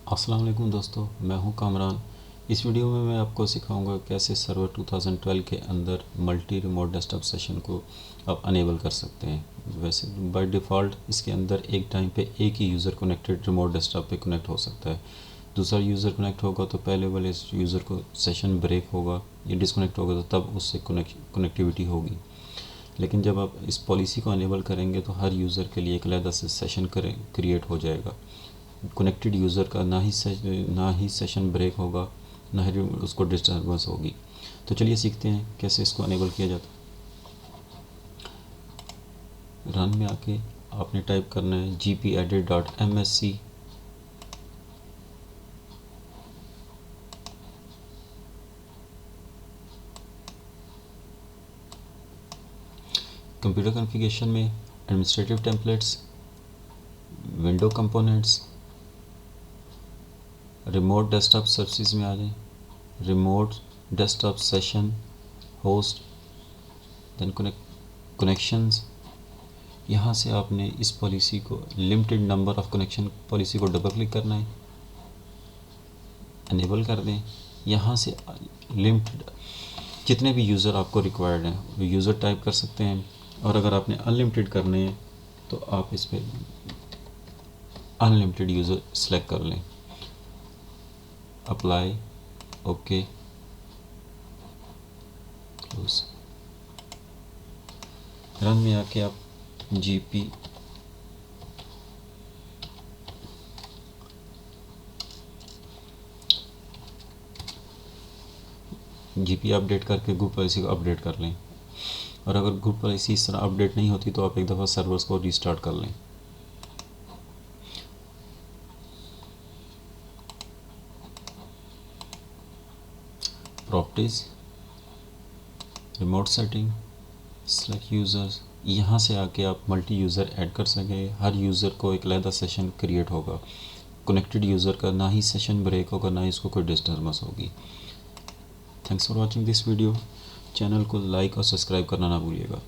अस्सलाम वालेकुम दोस्तों, मैं हूं कामरान। इस वीडियो में मैं आपको सिखाऊंगा कैसे सर्वर 2012 के अंदर मल्टी रिमोट डेस्कटॉप सेशन को आप अनेबल कर सकते हैं। वैसे बाय डिफ़ॉल्ट इसके अंदर एक टाइम पे एक ही यूज़र कनेक्टेड रिमोट डेस्कटॉप पे कनेक्ट हो सकता है। दूसरा यूज़र कनेक्ट होगा तो पहले वाले यूज़र को सेशन ब्रेक होगा या डिसकनेक्ट होगा तो तब उससे कनेक्टिविटी होगी। लेकिन जब आप इस पॉलिसी को अनेबल करेंगे तो हर यूज़र के लिए एक अलग से सेशन क्रिएट हो जाएगा। कनेक्टेड यूज़र का ना ही सेशन ब्रेक होगा, ना ही उसको डिस्टर्बेंस होगी। तो चलिए सीखते हैं कैसे इसको अनेबल किया जाता है। रन में आके आपने टाइप करना है gpedit.msc। कंप्यूटर कॉन्फ़िगरेशन में administrative templates, window components, remote desktop services में आ जाए, remote desktop session, host, then connections. यहाँ से आपने इस पॉलिसी को limited number of connection policy को डबल क्लिक करना है, अनेबल कर दें। यहाँ से लिमिटेड जितने भी यूज़र आपको रिक्वायर्ड हैं वो यूज़र टाइप कर सकते हैं, और अगर आपने अनलिमिटेड करने हैं तो आप इस पर अनलिमिटेड यूज़र सेलेक्ट कर लें। Apply, okay, close. रन में आके आप जीपी अपडेट करके ग्रुप पॉलिसी को अपडेट कर लें। और अगर ग्रुप पॉलिसी इस तरह अपडेट नहीं होती तो आप एक दफ़ा सर्वर्स को रीस्टार्ट कर लें। Properties, remote setting, select users. यहाँ से आके आप मल्टी यूज़र ऐड कर सकें। हर यूज़र को एक अलग सेशन क्रिएट होगा। कनेक्टेड यूज़र का ना ही सेशन ब्रेक होगा, ना ही इसको कोई डिस्टर्बेंस होगी। Thanks for watching this video. Channel को लाइक और सब्सक्राइब करना ना भूलिएगा।